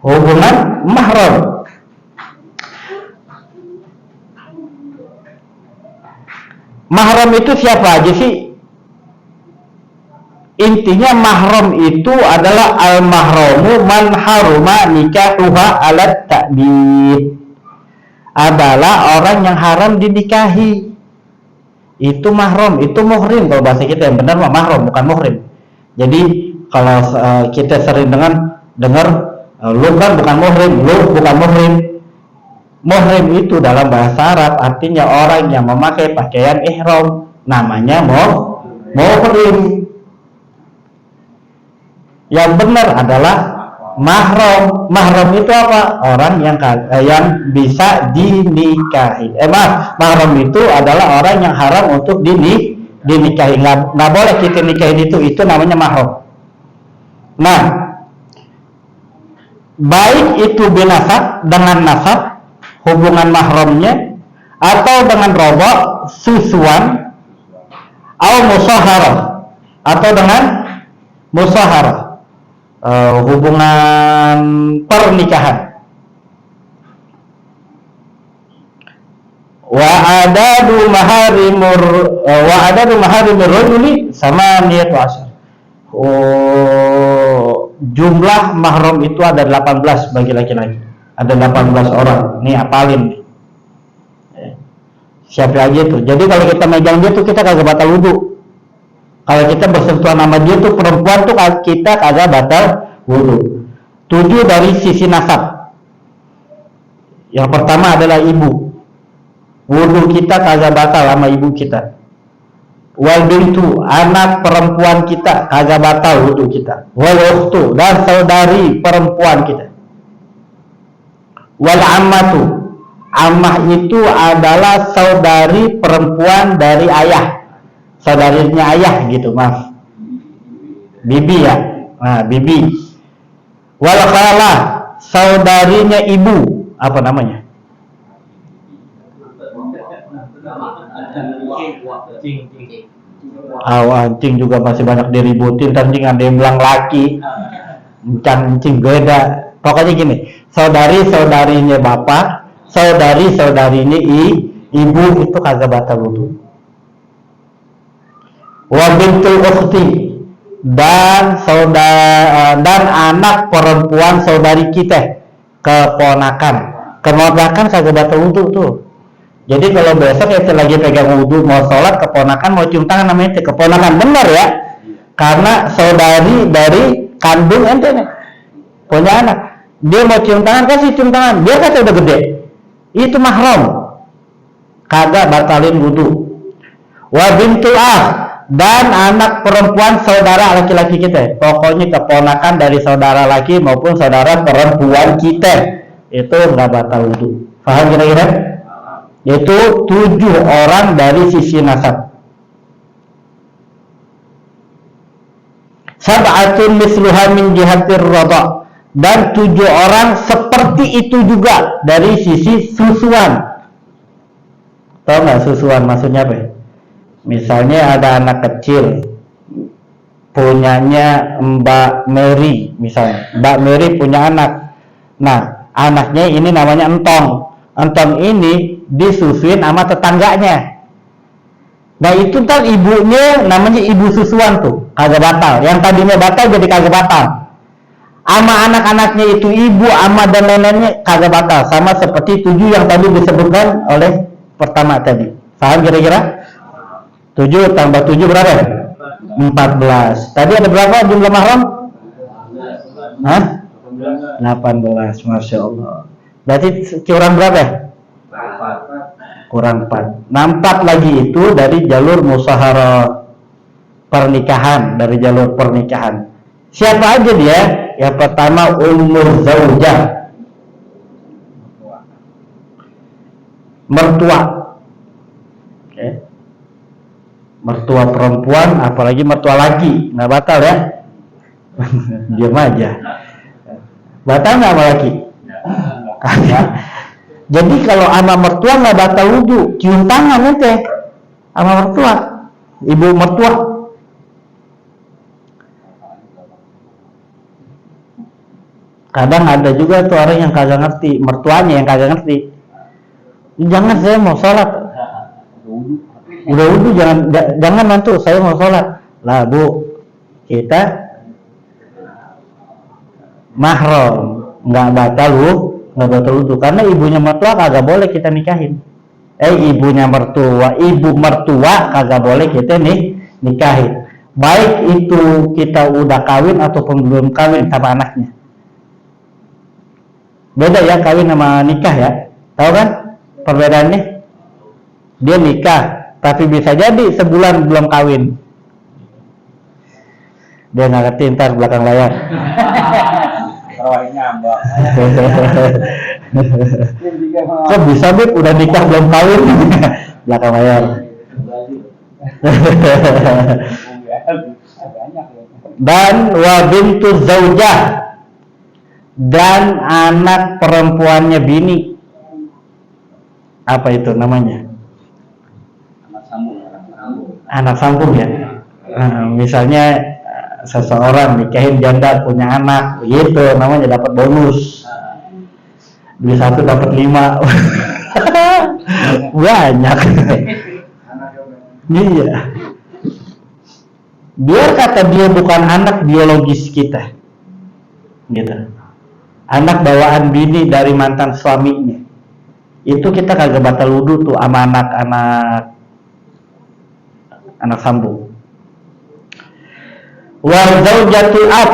hubungan mahram. Mahram itu siapa aja sih? Intinya mahram itu adalah al-mahramu man haruma nikahuha alat ta'bid. Adalah orang yang haram dinikahi. Itu mahram, itu muhrim kalau bahasa kita yang benar mah mahram, bukan muhrim. Jadi kalau kita sering dengar lu kan bukan muhrim, lu bukan muhrim. Muhrim itu dalam bahasa Arab artinya orang yang memakai pakaian ihram, namanya muhrim. Yang benar adalah mahram. Mahram itu apa? Orang yang bisa dinikahi. Mahram itu adalah orang yang haram untuk dinikahi. Nggak boleh kita nikahin itu namanya mahram. Nah, baik itu binasab dengan nasab hubungan mahramnya, atau dengan robok susuan, atau musaharah, atau dengan musaharah, hubungan pernikahan. Wa adadu maharimur rajuli samaniyatu asyar. Jumlah mahram itu ada 18 bagi laki-laki. Ada 18 orang. Nih apalin nih. Siapa aja tuh. Jadi kalau kita megang dia tuh kita kagak batal wudu. Kalau kita bersentuhan sama dia tuh perempuan tuh kita kagak batal wudu. 7 dari sisi nasab. Yang pertama adalah ibu. Wudu kita kagak batal sama ibu kita. Wal bintu, anak perempuan kita kagak batal wudu kita. Wal ukhtu, dan saudari perempuan kita. Wal ammatu, ammah itu adalah saudari perempuan dari ayah. Saudarinya ayah gitu, maaf. Bibi ya. Nah, bibi. Wal khalah, saudarinya ibu. Apa namanya? Anjing juga masih banyak diributin. Anjing ada yang bilang laki. Anjing beda. Pokoknya gini, saudari-saudarinya bapak, saudari-saudarinya ibu itu kagak batal wudu. Wa bintul ukhti, dan anak perempuan saudari kita, keponakan kagak batal wudu tuh. Jadi kalau besok kita lagi pegang wudu mau sholat, keponakan mau cium tangan namanya itu keponakan, benar ya? Karena saudari dari kandung ente nih punya anak, dia mau cium tangan, kasih cium tangan, dia kata udah gede, itu mahram, kagak batalin wudu. Wa bintul dan anak perempuan saudara laki-laki kita, pokoknya keponakan dari saudara laki maupun saudara perempuan kita, itu nggak batal wudu. Paham kira-kira? Itu 7 orang dari sisi nasab. Sab'atun misluha min jihatir radha, dan 7 orang seperti itu juga dari sisi susuan. Tahu nggak susuan maksudnya apa? Misalnya ada anak kecil punyanya Mbak Mary, misalnya Mbak Mary punya anak. Nah, anaknya ini namanya Entong. Entong ini disusuin sama tetangganya. Nah, itu kan ibunya namanya ibu susuan tuh, kagak batal. Yang tadinya batal jadi kagak batal. Ama anak-anaknya itu ibu, ama dan neneknya kagak batal, sama seperti 7 yang tadi disebutkan oleh pertama tadi. Paham kira-kira? 7 tambah 7 berapa? 14. Tadi ada berapa jumlah mahram? Hah? 18. Masya Allah. Berarti kurang berapa? Kurang 4. Nah, 4 lagi itu dari jalur musaharah pernikahan, dari jalur pernikahan. Siapa aja dia? Yang pertama umur zaujah, mertua. Oke. Mertua perempuan, apalagi mertua laki, nggak batal ya? Diam aja. Batal nggak sama laki? Jadi kalau sama mertua nggak batal wudu, cium tangan ente sama mertua, ibu mertua. Kadang ada juga tuh orang yang kagak ngerti, mertuanya yang kagak ngerti. Jangan, saya mau sholat. Udah wudu, jangan mantu, saya mau sholat. Lah bu, kita mahram, nggak batal wudu, karena ibunya mertua kagak boleh kita nikahin. Ibu mertua kagak boleh kita nikahin. Baik itu kita udah kawin ataupun belum kawin sama anaknya. Beda ya kawin sama nikah ya. Tahu kan perbedaannya? Dia nikah, tapi bisa jadi sebulan belum kawin. Dia nggak ngerti, ntar belakang layar. Kok bisa Beb, udah nikah belum kawin? Belakang layar. Dan wa bintu zaujah, dan anak perempuannya bini. Apa itu namanya? Anak sambung ya. Misalnya seseorang nikahin janda punya anak, gitu namanya dapat bonus. Beli 1 dapat 5. Banyak. Iya. Biar kata dia bukan anak biologis kita, gitu. Anak bawaan bini dari mantan suaminya. Itu kita kagak batal wudu tuh sama anak sambung. Wa zaujatul ab,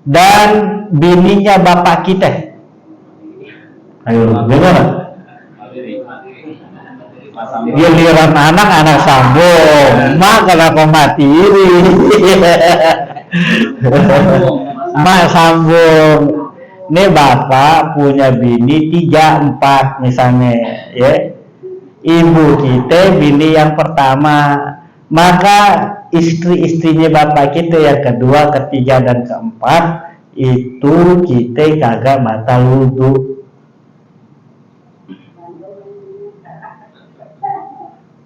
dan bininya bapak kita. Ayo, gimana? Giliran anak sambung, maka aku mati iri. Mak sambung. Nih bapak punya bini 3, 4 misalnya, ya. Ibu kita bini yang pertama, maka istri-istrinya bapak kita yang kedua, ketiga, dan keempat itu kita kagak batal wudu.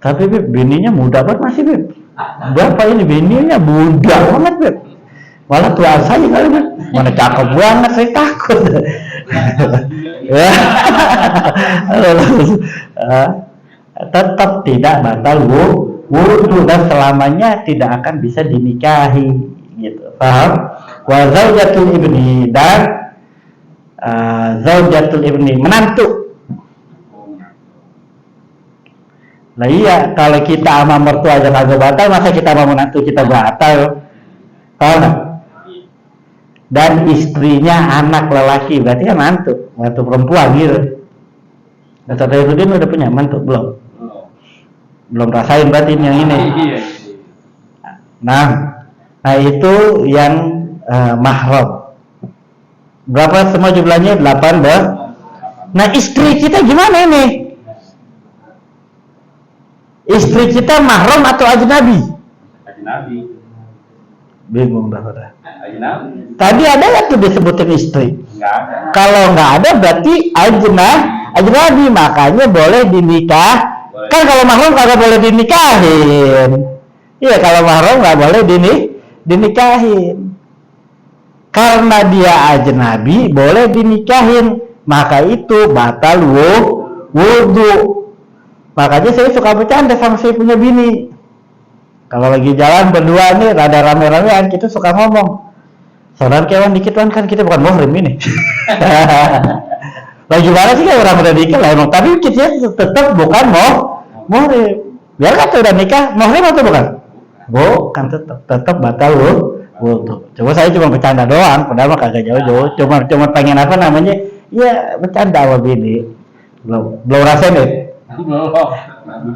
Tapi Beb, bininya muda banget masih Beb. Bapak ini bininya muda banget Beb. Malah tua saya kali Beb. Mana cakep banget, saya takut. Tetap tidak batal wudu dan selamanya tidak akan bisa dinikahi, gitu. Paham? Wa zaujatul ibni, dan zaujatul ibni, menantu. Nah iya, kalau kita sama mertua aja kagak batal, masa kita sama menantu kita batal? Tahu nggak? Dan istrinya anak lelaki, berarti kan mantu perempuan gitu. Dr. Dairudin udah punya mantu belum? Belum rasain berarti yang ini. Nah itu yang mahram. Berapa semua jumlahnya? 8. Nah istri kita gimana ini? Istri kita mahram atau ajnabi? Ajnabi. Bingung dah pada. Ajnabi. Tadi ada ya tuh disebutin istri. Enggak ada. Kalau nggak ada berarti ajnabi, makanya boleh dinikah. Boleh. Kan kalau mahram kagak boleh dinikahin. Iya, kalau mahram nggak boleh dinikahin. Karena dia ajnabi boleh dinikahin, maka itu batal wudu. Makanya saya suka bercanda sama saya punya bini. Kalau lagi jalan berdua nih, rada rame-ramean, kita suka ngomong, saudara kewan dikit kan kita bukan muhrim ini. Lagi mana sih kayak orang udah nikah lah emang, tapi kita tetap bukan muhrim. Biar kata udah nikah, muhrim atau bukan? Bukan, tetap batal wudu. Coba saya cuma bercanda doang, padahal mah kagak jauh-jauh. Cuma pengen apa namanya? Ya bercanda sama bini. Belum rasain deh.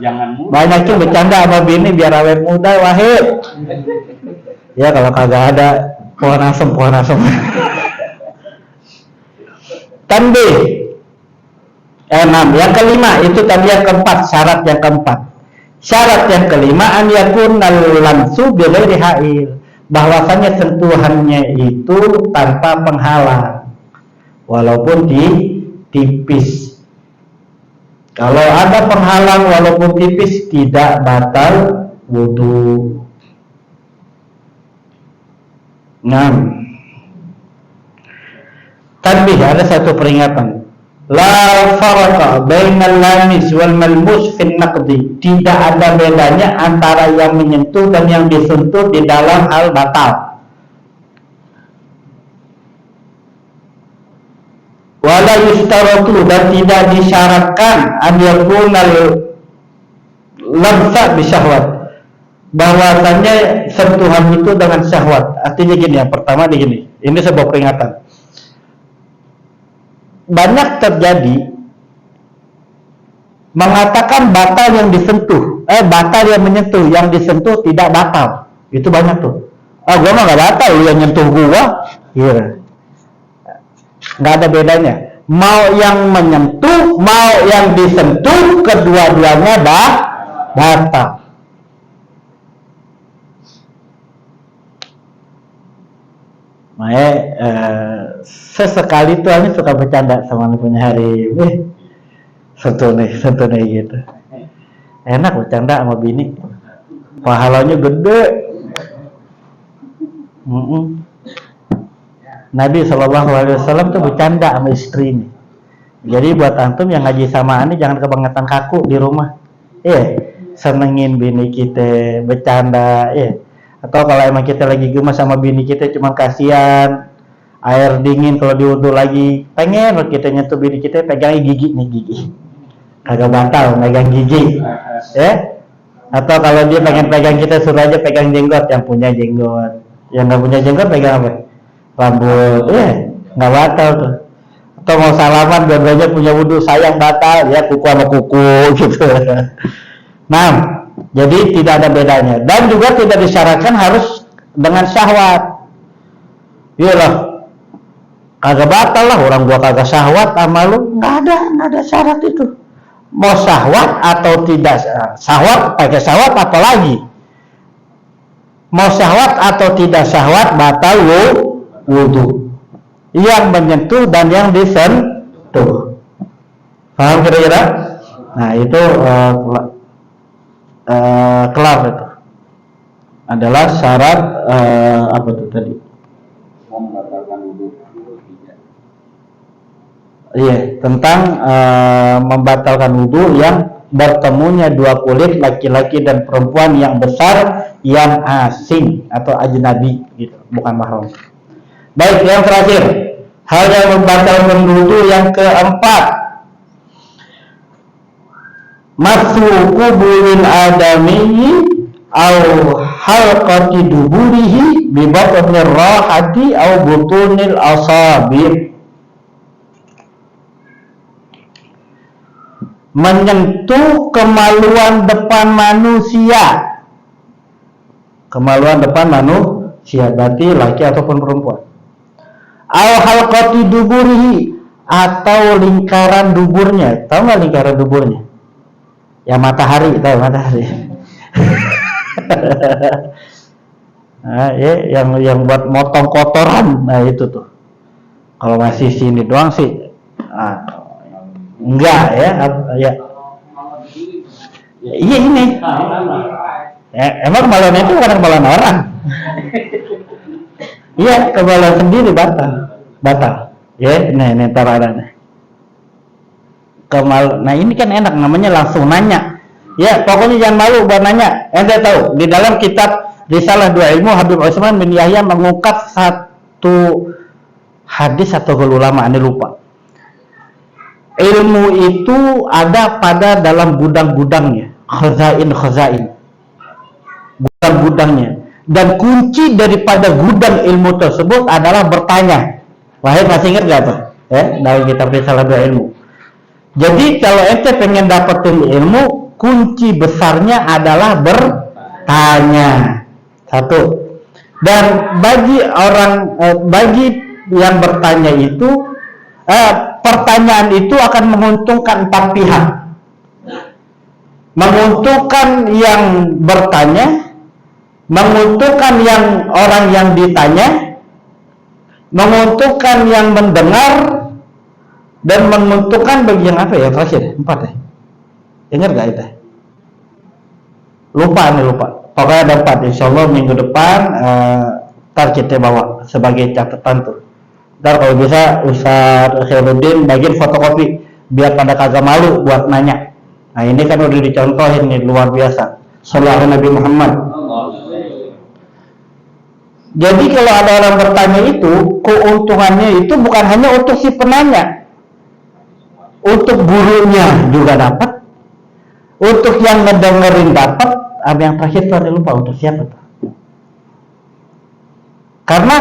Jangan muda. Banyakin bercanda sama bini biar awet muda wahid. Ya kalau kagak ada pohon asem. Tanbih 6. Yang kelima itu tadi yang keempat, syarat yang keempat. Syarat yang kelima an yakunal lamsu bighairi ha'il, bahwasanya sentuhannya itu tanpa penghalang walaupun tipis. Kalau ada penghalang walaupun tipis tidak batal wudu. 6. Tambih, ada satu peringatan. La farqa bainal lamis wal malmus fin naqdi. Tidak ada bedanya antara yang menyentuh dan yang disentuh di dalam hal batal. Wala yustaratu, dan tidak disyaratkan an yakunal lamsa bisyahwat, bahwasanya sentuhan itu dengan syahwat. Artinya gini, yang pertama begini, ini sebuah peringatan. Banyak terjadi mengatakan batal yang disentuh, batal yang menyentuh, yang disentuh tidak batal. Itu banyak tuh. Gua mah nggak batal, lu yang nyentuh gua. Iya. Nggak ada bedanya. Mau yang menyentuh, mau yang disentuh, kedua-duanya batal. Sesekali tuh Ani suka bercanda sama Ani punya hari, sentuh nih gitu. Enak bercanda sama bini, pahalanya gede. Nabi SAW tuh bercanda sama istrinya. Jadi buat antum yang ngaji sama Ani jangan kebangetan kaku di rumah. Senengin bini kita, bercanda, Atau kalau emang kita lagi gemas sama bini kita, cuma kasihan, air dingin kalau diwudu lagi, pengen kita nyentuh bini kita, pegangi gigi. Kagak batal megang gigi. Atau kalau dia pengen pegang kita, suruh aja pegang jenggot, yang punya jenggot. Yang nggak punya jenggot pegang apa? Rambut. Nggak batal tuh. Atau mau salaman, dua-duanya punya wudu, sayang batal, ya kuku sama kuku gitu. Nah, jadi tidak ada bedanya, dan juga tidak disyaratkan harus dengan syahwat. Iyalah, kagak batal lah, orang gua kagak syahwat sama lu, nggak ada syarat itu. Mau syahwat atau tidak syahwat, pakai syahwat apalagi. Mau syahwat atau tidak syahwat, batal wudu. Yang menyentuh dan yang disentuh. Paham kira-kira? Nah itu kelar itu. Adalah syarat apa tuh tadi? Membatalkan wudu. Iya, tentang membatalkan wudu yang bertemunya dua kulit laki-laki dan perempuan yang besar, yang asing atau ajnabi gitu, bukan mahram. Baik, yang terakhir, hal yang membatalkan wudu yang keempat, masu kubulil adami au halqati duburihi bi batnir rahati au butunil asabi. Menyentuh kemaluan depan manusia. Kemaluan depan manusia berarti laki ataupun perempuan. Au halqati duburihi, atau lingkaran duburnya. Tahu nggak lingkaran duburnya? Ya matahari, tahu matahari. Nah, yang buat motong kotoran, nah itu tuh. Kalau masih sini doang sih, enggak ya. Iya ini. Emang kemaluan itu bukan kemaluan orang. Iya, kemaluan sendiri batal. Ya, ini tararana. Nah ini kan enak, namanya langsung nanya. Ya, pokoknya jangan malu buat nanya. Anda tahu di dalam kitab Risalah Dua Ilmu, Habib Utsman bin Yahya mengungkap satu hadis atau ulama, Anda lupa. Ilmu itu ada pada dalam gudang-gudangnya, khazain, gudang-gudangnya, dan kunci daripada gudang ilmu tersebut adalah bertanya. Wahid masih ingat gak tuh? Dalam kitab Risalah Dua Ilmu. Jadi kalau ente pengen dapetin ilmu, kunci besarnya adalah bertanya. Satu. Dan bagi yang bertanya itu, pertanyaan itu akan menguntungkan empat pihak. Menguntungkan yang bertanya, menguntungkan yang orang yang ditanya, menguntungkan yang mendengar, dan menguntungkan bagi yang apa ya terakhir? 4 ya? Ingat gak itu? Lupa. Pokoknya ada 4. Insya Allah minggu depan ntar kita bawa sebagai catatan tuh. Ntar kalau bisa Ustaz Khairuddin bagiin fotokopi biar pada kagak malu buat nanya. Nah ini kan udah dicontohin nih, luar biasa. Sallallahu Nabi Muhammad. Jadi kalau ada orang bertanya itu, keuntungannya itu bukan hanya untuk si penanya, untuk gurunya juga dapat, untuk yang ngedengerin dapat. Ada yang terakhir tuh, ada lupa untuk siapa tuh. Karena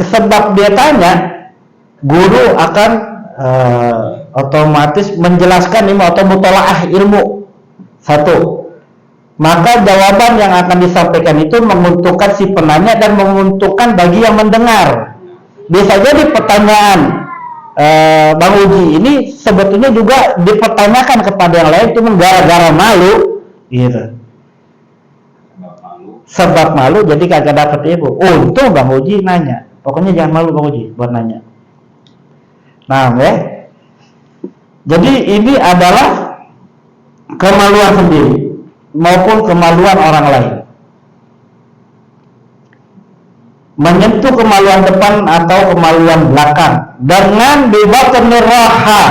sebab dia tanya, guru akan otomatis menjelaskan ilmu atau mutolaah ilmu satu. Maka jawaban yang akan disampaikan itu menguntungkan si penanya dan menguntungkan bagi yang mendengar. Bisa jadi pertanyaan Bang Uji ini sebetulnya juga dipertanyakan kepada yang lain, cuma gara-gara malu, gitu. Sebab malu jadi kagak dapet ilmu. Untung Bang Uji nanya. Pokoknya jangan malu Bang Uji buat nanya. Nah, ya. Jadi ini adalah kemaluan sendiri maupun kemaluan orang lain. Menyentuh kemaluan depan atau kemaluan belakang dengan bebatun niraha.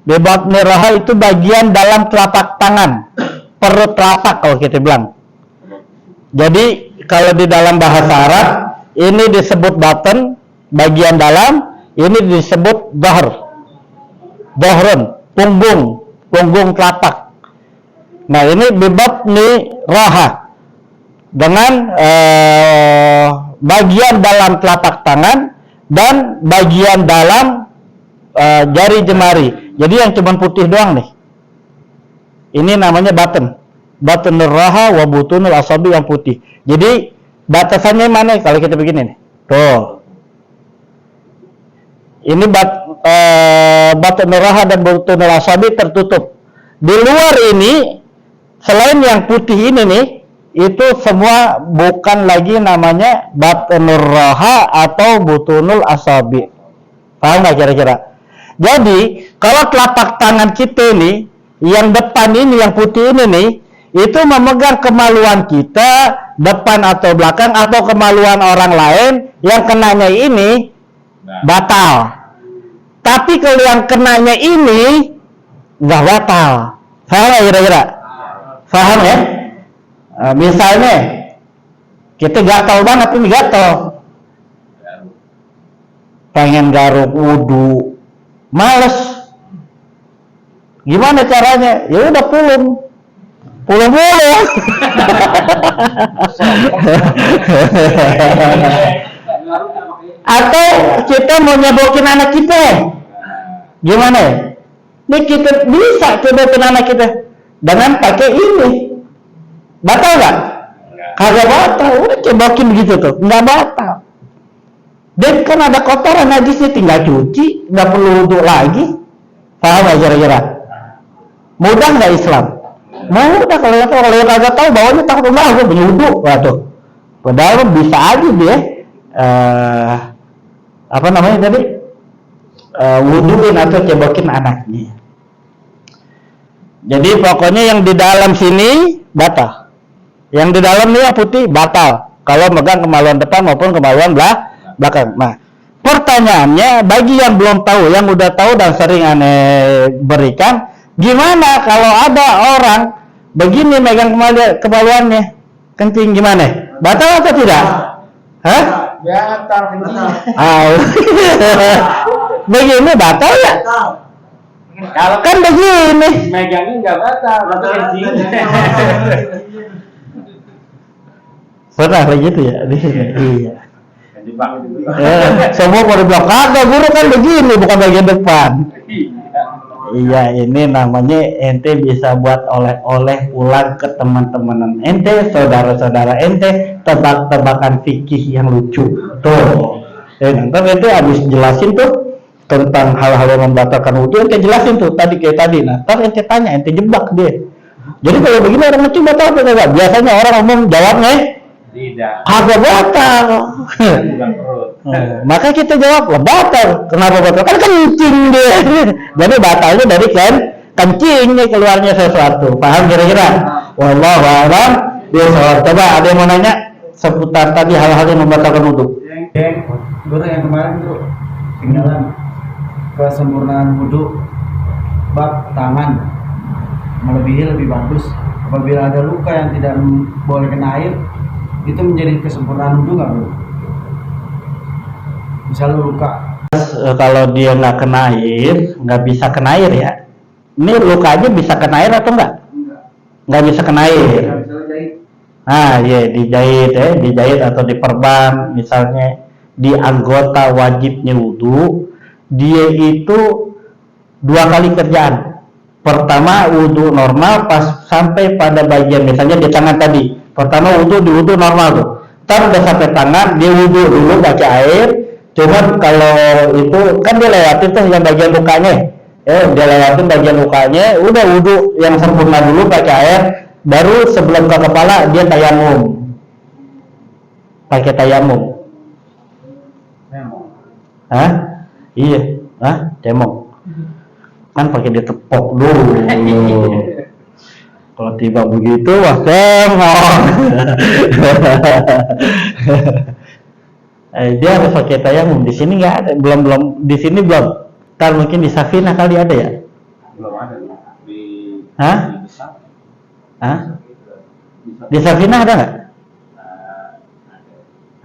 Bebat niraha itu bagian dalam telapak tangan, perut telapak kalau kita bilang. Jadi kalau di dalam bahasa Arab ini disebut batan bagian dalam, ini disebut dahr, dahrun, punggung telapak. Nah ini bebat niraha dengan bagian dalam telapak tangan dan bagian dalam jari jemari. Jadi yang cuma putih doang nih. Ini namanya batan. Batun raha wa butunul asabi, yang putih. Jadi batasannya mana kalau kita begini nih? Tuh. Ini batun raha dan butunul asabi tertutup. Di luar ini selain yang putih ini nih, itu semua bukan lagi namanya batnur raha atau butunul asabi. Paham nggak kira-kira? Jadi kalau telapak tangan kita ini, yang depan ini, yang putih ini nih, itu memegang kemaluan kita depan atau belakang atau kemaluan orang lain, yang kenanya ini batal. Tapi kalau yang kenanya ini nggak batal. Paham nggak kira-kira? Paham ya? Misalnya kita gatal banget, ini gatal, pengen garuk wudu, males, gimana caranya? Ya udah pulung. Atau kita mau nyebokin anak kita, gimana? Ini kita bisa cobain anak kita dengan pakai ini. Batal nggak? Kagak batal. Udah cobakin begitu tuh, nggak batal. Dan kan ada kotoran najisnya, tinggal cuci, nggak perlu wudhu lagi. Paham nggak kira-kira? Mudah nggak Islam? Mudah. Kalau yang kagak tahu, bawahnya takut Allah, gue punya wudhu. Waduh. Padahal bisa aja dia apa namanya tadi? Wudhuin atau cobakin anaknya. Jadi pokoknya yang di dalam sini batal. Yang di dalam ini putih batal kalau megang kemaluan depan maupun kemaluan belakang. Nah, pertanyaannya bagi yang belum tahu, yang udah tahu dan sering aneh berikan, gimana kalau ada orang begini megang kemaluannya, kencing gimana? Batal atau tidak? Hah? Batal kencing. Begini batal ya? Kalau Kan begini. megangnya nggak batal, tapi kencing. Pernah kayak gitu ya di sini. Iya. Jepang. Semua pada bilang kagak, guru kan begini, bukan bagian depan. Iya, ini namanya ente bisa buat oleh-oleh pulang ke teman-teman ente, saudara-saudara ente, tebak-tebakan fikih yang lucu. Tuh. Ntar ente habis jelasin tuh tentang hal-hal yang membatalkan wudhu, ente jelasin tuh kayak tadi. Nah, ntar ente tanya, ente jebak dia. Jadi kalau begini orang lucu batal apa enggak? Biasanya orang umum jawabnya Tidak. kagak batal. Bukan perut. Maka kita jawab, batal. Kenapa batal? Kan kencing dia. Jadi batalnya dari kencingnya keluarnya sesuatu. Paham kira-kira? Wallahu a'lam bishawab. Coba ada yang mau nanya seputar tadi hal-hal yang membatalkan wudhu? Yang Guru yang kemarin tuh tinggalan kesempurnaan wudhu bab tangan melebihi lebih bagus. Apabila ada luka yang tidak boleh kena air, itu menjadi kesempurnaan wudhu nggak bro? Misalnya luka. Kalau dia nggak kena air, nggak bisa kena air ya. Ini luka aja bisa kena air atau nggak? Nggak bisa kena air. Nah, ya dijahit atau diperban, misalnya di anggota wajibnya wudhu, dia itu 2 kali kerjaan. Pertama wudhu normal pas sampai pada bagian misalnya di tangan tadi. Pertama wudhu di wudhu normal tuh. Ntar udah sampai tangan dia wudhu dulu baca air. Cuman kalau itu kan dia lewatin tuh yang bagian lukanya. Dia lewatin bagian lukanya, udah wudhu yang sempurna dulu baca air. Baru sebelum ke kepala dia tayamum, pakai tayamum. Hah? Iya, cemong. Kan pakai ditepok dulu. Kalau tiba begitu, wah cemong. Dia harus pakai tayamum. Di sini nggak ada, belum. Di sini belum. Ntar mungkin di Safina kali ada ya? Belum ada di. Hah? Di Safina ada nggak?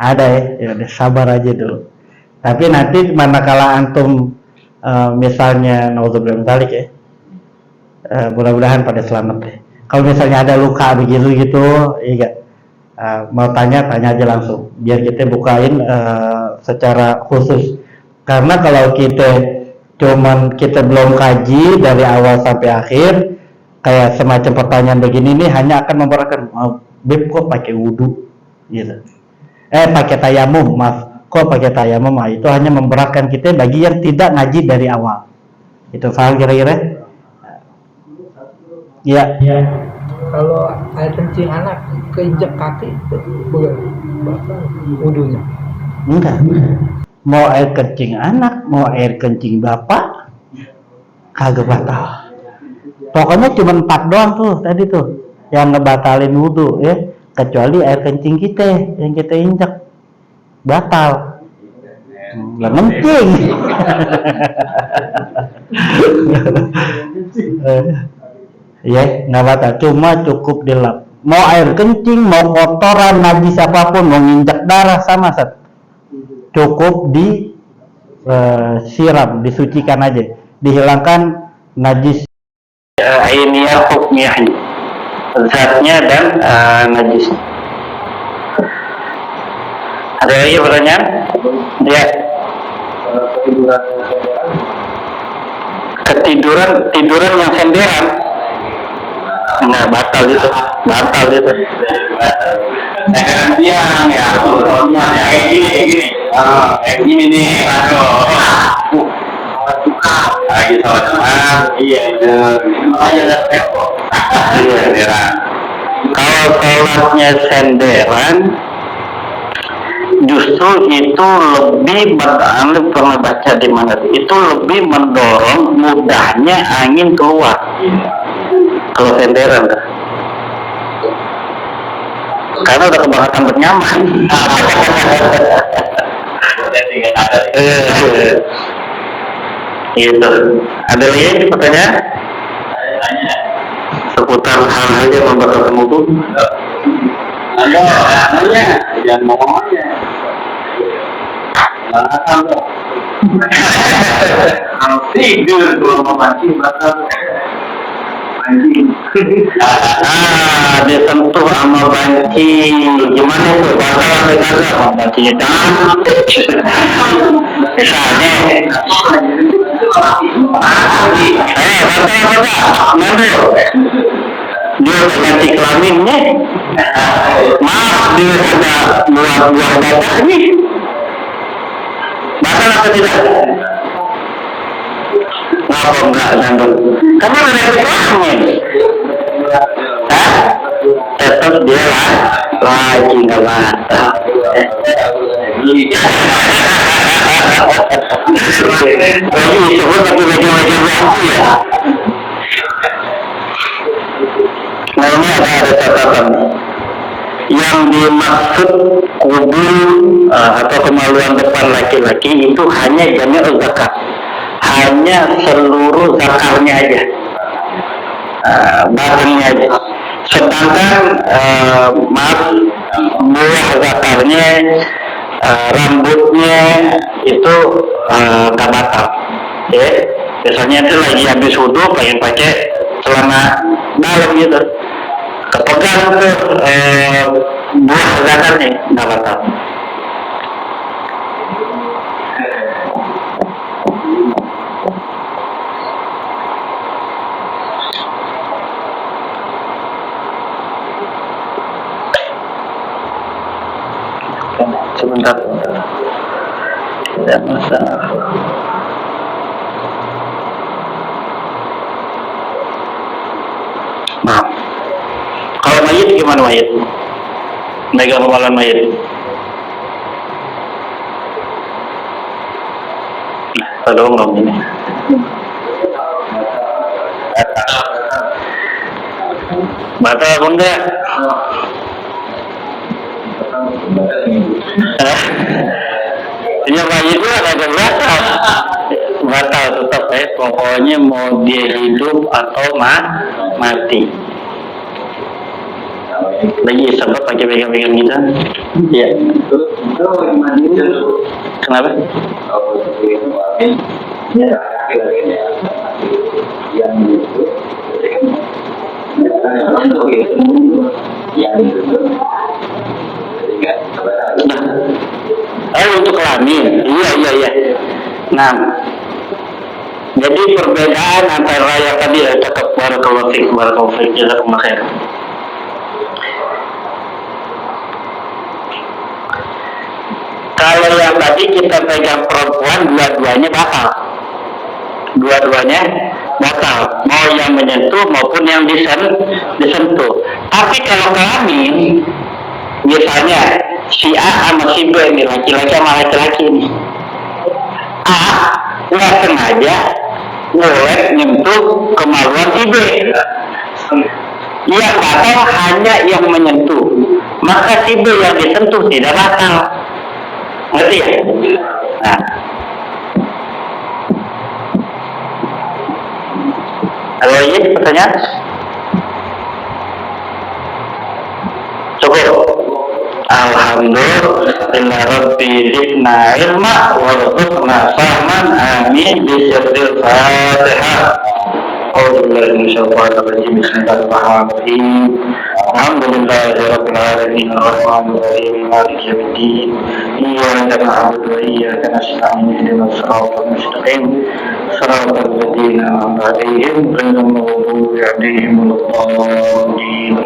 Ada ya, ya udah sabar aja dulu. Tapi nanti manakala antum misalnya naudzubillah dzalik ya, mudah-mudahan pada selamat ya. Kalau misalnya ada luka begitu gitu, iya mau tanya aja langsung, biar kita bukain secara khusus. Karena kalau kita belum kaji dari awal sampai akhir, kayak semacam pertanyaan begini nih hanya akan memberatkan. Beb kok pakai wudhu gitu, pakai tayamum, maaf, kok pakai tayamum. Itu hanya memberatkan kita bagi yang tidak ngaji dari awal. Itu paham kira-kira? Ya. Kalau air kencing anak keinjak kaki itu bukan wudhunya? Enggak. Mau air kencing anak, mau air kencing bapak, kagak batal. Pokoknya cuma 4 doang tuh tadi tuh yang ngebatalin wudhu ya, kecuali air kencing kita yang kita injak batal. Lah kencing. Ya nggak batal, cuma cukup dilap. Mau air kencing, mau kotoran, najis apapun, mau nginjak darah sama Sat. Cukup siram, disucikan aja, dihilangkan najis ainiyah hukmiyahnya, zatnya dan najis. Ada lagi pertanyaan? Ya. Ketiduran yang senderan, nggak batal itu. Siang ya, kayak gini nih, lagi sama teman, iya itu, senderan. Kalau sholatnya senderan, justru itu lebih pernah baca di mana? Itu lebih mendorong mudahnya angin keluar. Kalau senderan kan? Karena udah kebangetan bernyaman. Gitu. Ada lagi pertanyaan? Seputar hal-hal yang membatalkan wudhu? Ada, jangan ngomongnya. Kalau tidur belum memancing batal. Disentuh sama banci, gimana itu? Batal atau kagak? Bancinya cantik. Misalnya, dia ganti kelaminnya, maaf dia sudah buang dadanya, batal atau tidak? Ngapa enggak nandung? Karena ada kelaminnya, tetap dia lagi nggak batal. Lagi disebut tapi macam-macam ya. Nah ini ada catatan. Yang dimaksud kubul atau kemaluan depan laki-laki itu hanya jami'ul zakat, hanya seluruh zakarnya aja, barangnya aja. Sedangkan buah zakarnya, rambutnya itu nggak batal. Ya, biasanya itu lagi habis wudhu pengen pakai celana dalam gitu, kepegang tuh buah zakarnya nggak batal. Sebentar, tidak masalah. Nah, kalau mayit gimana mayit? Megang kemaluan mayit. Nah, tolong dong ini. Batal apa enggak? Ini mayit itu ada batal. Batal tetap pokoknya mau dia hidup atau mati. Lagi sahabat pakai pegang-pegang kita. Iya. Kenapa? Untuk kelamin, iya. Nah, jadi perbedaan antara yang tadi cakap barakallahu fiik jazakumullah khair. Kalau yang tadi kita pegang perempuan, dua-duanya batal. Mau yang menyentuh maupun yang disentuh. Tapi kalau kelamin, misalnya si A sama si B ini, laki-laki sama laki-laki ini, A nggak sengaja ngolek nyentuh kemaluan si B, yang batal hanya yang menyentuh, maka si B yang disentuh tidak batal. Ngerti ya? Nah, kalau ini pertanyaan cukup. Alhamdulillah Rabbi zidna ilma warzuqna fahman, amin bisirril Fatihah. Alhamdulillah bismillahirrahmanirrahim. Alhamdulillahirabbil alamin arrahmanir rahim maliki yaumiddin. Iyyaka na'budu wa iyyaka nasta'in ihdinas siratal mustaqim siratal ladzina an'amta 'alaihim ghairil maghdubi 'alaihim waladdallin.